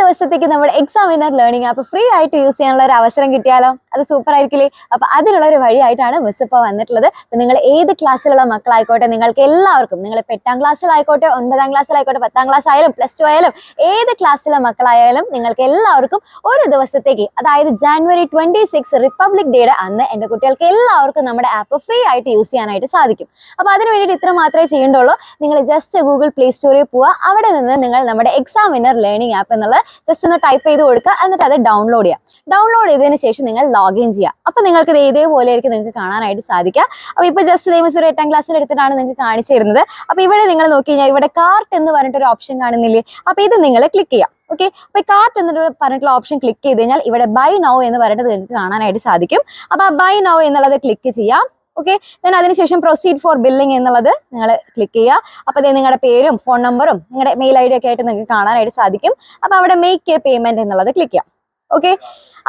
ദിവസത്തേക്ക് നമ്മുടെ exam winner learning app free ആയിട്ട് യൂസ് ചെയ്യാനുള്ള ഒരു അവസരം കിട്ടിയാലോ? അത് സൂപ്പർ ആയിരിക്കില്ലേ? അപ്പൊ അതിനുള്ള ഒരു വഴിയായിട്ടാണ് മിസ് ഇപ്പോൾ വന്നിട്ടുള്ളത്. നിങ്ങൾ ഏത് ക്ലാസ്സിലുള്ള മക്കളായിക്കോട്ടെ, നിങ്ങൾക്ക് എല്ലാവർക്കും, നിങ്ങൾ 8ാം ക്ലാസ്സിലായിക്കോട്ടെ, 9ാം ക്ലാസ്സിലായിക്കോട്ടെ, 10ാം ക്ലാസ് ആയാലും +2 ആയാലും ഏത് ക്ലാസ്സിലെ മക്കളായാലും നിങ്ങൾക്ക് എല്ലാവർക്കും ഒരു ദിവസത്തേക്ക്, അതായത് ജാനുവരി 26 റിപ്പബ്ലിക് ഡേയുടെ അന്ന് എൻ്റെ കുട്ടികൾക്ക് എല്ലാവർക്കും നമ്മുടെ ആപ്പ് ഫ്രീ ആയിട്ട് യൂസ് ചെയ്യാനായിട്ട് സാധിക്കും. അപ്പോൾ അതിന് വേണ്ടിയിട്ട് ഇത്ര മാത്രമേ ചെയ്യേണ്ടുള്ളൂ. നിങ്ങൾ ജസ്റ്റ് ഗൂഗിൾ പ്ലേ സ്റ്റോറിൽ പോവുക. അവിടെ നിന്ന് നിങ്ങൾ നമ്മുടെ എക്സാം വിന്നർ ലേണിംഗ് ആപ്പ് എന്നുള്ളത് ജസ്റ്റ് ഒന്ന് ടൈപ്പ് ചെയ്ത് കൊടുക്കുക. എന്നിട്ട് അത് ഡൗൺലോഡ് ചെയ്യുക. ഡൗൺലോഡ് ചെയ്തതിന് ശേഷം നിങ്ങൾ ലോഗിൻ ചെയ്യുക. അപ്പോൾ നിങ്ങൾക്ക് ഇത് ഇതേപോലെ ആയിരിക്കും നിങ്ങൾക്ക് കാണാനായിട്ട് സാധിക്കുക. അപ്പോൾ ഇപ്പോൾ ജസ്റ്റ് ഒരു 8ാം ക്ലാസ്സിൽ എടുത്തിട്ടാണ് നിങ്ങൾക്ക് കാണിച്ചു തരുന്നത്. അപ്പോൾ ഇവിടെ നിങ്ങൾ നോക്കി കഴിഞ്ഞാൽ ഇവിടെ കാർട്ട് എന്ന് പറഞ്ഞിട്ടൊരു ഓപ്ഷൻ കാണുന്നില്ലേ? അപ്പോൾ ഇത് നിങ്ങൾ ക്ലിക്ക് ചെയ്യാം. ഓക്കെ, അപ്പോൾ കാർട്ട് എന്നിട്ട് പറഞ്ഞിട്ടുള്ള ഓപ്ഷൻ ക്ലിക്ക് ചെയ്ത് കഴിഞ്ഞാൽ ഇവിടെ ബൈ നൗ എന്ന് പറഞ്ഞിട്ട് നിങ്ങൾക്ക് കാണാനായിട്ട് സാധിക്കും. അപ്പോൾ ആ ബൈ നൗ എന്നുള്ളത് ക്ലിക്ക് ചെയ്യാം. ഓക്കെ, ദെൻ അതിനുശേഷം പ്രൊസീഡ് ഫോർ ബില്ലിംഗ് എന്നുള്ളത് നിങ്ങൾ ക്ലിക്ക് ചെയ്യുക. അപ്പോൾ നിങ്ങളുടെ പേരും ഫോൺ നമ്പറും നിങ്ങളുടെ മെയിൽ ID ഒക്കെ ആയിട്ട് നിങ്ങൾക്ക് കാണാനായിട്ട് സാധിക്കും. അപ്പോൾ അവിടെ മേക്ക് എ പേയ്മെന്റ് എന്നുള്ളത് ക്ലിക്ക് ചെയ്യാം. ഓക്കെ,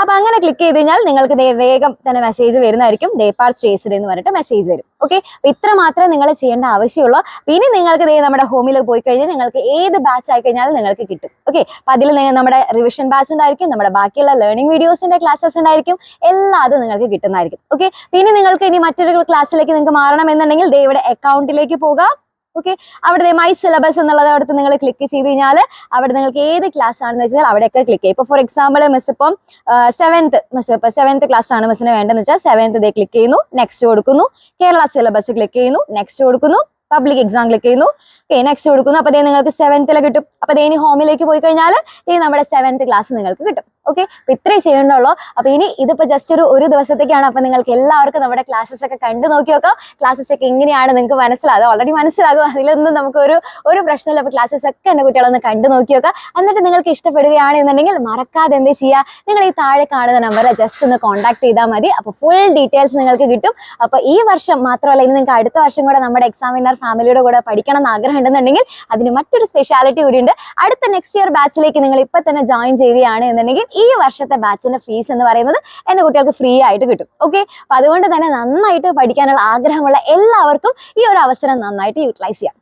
അപ്പൊ അങ്ങനെ ക്ലിക്ക് ചെയ്ത് കഴിഞ്ഞാൽ നിങ്ങൾക്ക് വേഗം തന്നെ മെസ്സേജ് വരുന്നതായിരിക്കും. ദേ പർച്ചേസ്ഡ് എന്ന് പറഞ്ഞിട്ട് മെസ്സേജ് വരും. ഓക്കെ, അപ്പൊ ഇത്ര മാത്രമേ നിങ്ങൾ ചെയ്യേണ്ട ആവശ്യമുള്ളൂ. പിന്നെ നിങ്ങൾക്ക് നമ്മുടെ ഹോമിൽ പോയി കഴിഞ്ഞാൽ നിങ്ങൾക്ക് ഏത് ബാച്ച് ആയി കഴിഞ്ഞാലും നിങ്ങൾക്ക് കിട്ടും. ഓക്കെ, അപ്പൊ അതിൽ നമ്മുടെ റിവിഷൻ ബാച്ച് ഉണ്ടായിരിക്കും, നമ്മുടെ ബാക്കിയുള്ള ലേണിംഗ് വീഡിയോസിന്റെ ക്ലാസ്സസ് ഉണ്ടായിരിക്കും, എല്ലാം അത് നിങ്ങൾക്ക് കിട്ടുന്നതായിരിക്കും. ഓക്കെ, പിന്നെ നിങ്ങൾക്ക് ഇനി മറ്റൊരു ക്ലാസ്സിലേക്ക് നിങ്ങൾക്ക് മാറണം എന്നുണ്ടെങ്കിൽ ദേ ഇവിടെ അക്കൗണ്ടിലേക്ക് പോകാം. ഓക്കെ, അവിടെ മൈ സിലബസ് എന്നുള്ളത് അടുത്ത് നിങ്ങൾ ക്ലിക്ക് ചെയ്ത് കഴിഞ്ഞാൽ അവിടെ നിങ്ങൾക്ക് ഏത് ക്ലാസ് ആണെന്ന് വെച്ചാൽ അവിടെയൊക്കെ ക്ലിക്ക് ചെയ്യും. ഇപ്പോൾ ഫോർ എക്സാമ്പിൾ മിസ് ഇപ്പം 7th ക്ലാസ് ആണ് മിസ്സിന് വേണ്ടതെന്ന് വെച്ചാൽ 7th ക്ലിക്ക് ചെയ്യുന്നു, നെക്സ്റ്റ് കൊടുക്കുന്നു. കേരള സിലബസ് ക്ലിക്ക് ചെയ്യുന്നു, നെക്സ്റ്റ് കൊടുക്കുന്നു. പബ്ലിക് എക്സാം ക്ലിക്ക് ചെയ്യുന്നു, നെക്സ്റ്റ് കൊടുക്കുന്നു. അപ്പോൾ നിങ്ങൾക്ക് 7th കിട്ടും. അപ്പോൾ ഇനി ഹോമിലേക്ക് പോയി കഴിഞ്ഞാൽ നമ്മുടെ 7th ക്ലാസ് നിങ്ങൾക്ക് കിട്ടും. ഓക്കെ, അപ്പോൾ ഇത്രയും ചെയ്യേണ്ടുള്ളൂ. അപ്പോൾ ഇനി ഇതിപ്പോൾ ജസ്റ്റ് ഒരു ദിവസത്തേക്കാണ്. അപ്പോൾ നിങ്ങൾക്ക് എല്ലാവർക്കും നമ്മുടെ ക്ലാസ്സസ് ഒക്കെ കണ്ടു നോക്കി നോക്കാം. ക്ലാസ്സസ് ഒക്കെ എങ്ങനെയാണ് നിങ്ങൾക്ക് മനസ്സിലാകും, ഓൾറെഡി മനസ്സിലാകും, അതിലൊന്നും നമുക്ക് ഒരു പ്രശ്നമില്ല. അപ്പോൾ ക്ലാസ്സസ് ഒക്കെ എൻ്റെ കുട്ടികളൊന്ന് കണ്ടു നോക്കി നോക്കാം. എന്നിട്ട് നിങ്ങൾക്ക് ഇഷ്ടപ്പെടുകയാണെന്നുണ്ടെങ്കിൽ മറക്കാതെ എന്ത് ചെയ്യുക, നിങ്ങൾ ഈ താഴെ കാണുന്ന നമ്പറിൽ ജസ്റ്റ് ഒന്ന് കോൺടാക്ട് ചെയ്താൽ മതി. അപ്പോൾ ഫുൾ ഡീറ്റെയിൽസ് നിങ്ങൾക്ക് കിട്ടും. അപ്പോൾ ഈ വർഷം മാത്രമല്ല, ഇനി നിങ്ങൾക്ക് അടുത്ത വർഷം കൂടെ നമ്മുടെ എക്സാം വിന്നർ ഫാമിലിയുടെ കൂടെ പഠിക്കണം എന്ന് ആഗ്രഹം ഉണ്ടെന്നുണ്ടെങ്കിൽ അതിന് മറ്റൊരു സ്പെഷ്യാലിറ്റി കൂടിയുണ്ട്. അടുത്ത നെക്സ്റ്റ് ഇയർ ബാച്ചിലേക്ക് നിങ്ങൾ ഇപ്പം തന്നെ ജോയിൻ ചെയ്യുകയാണ് എന്നുണ്ടെങ്കിൽ ഈ വർഷത്തെ ബാച്ചിന്റെ ഫീസ് എന്ന് പറയുന്നത് എൻ്റെ കുട്ടികൾക്ക് ഫ്രീ ആയിട്ട് കിട്ടും. ഓക്കെ, അപ്പൊ അതുകൊണ്ട് തന്നെ നന്നായിട്ട് പഠിക്കാനുള്ള ആഗ്രഹമുള്ള എല്ലാവർക്കും ഈ ഒരു അവസരം നന്നായിട്ട് യൂട്ടിലൈസ് ചെയ്യാം.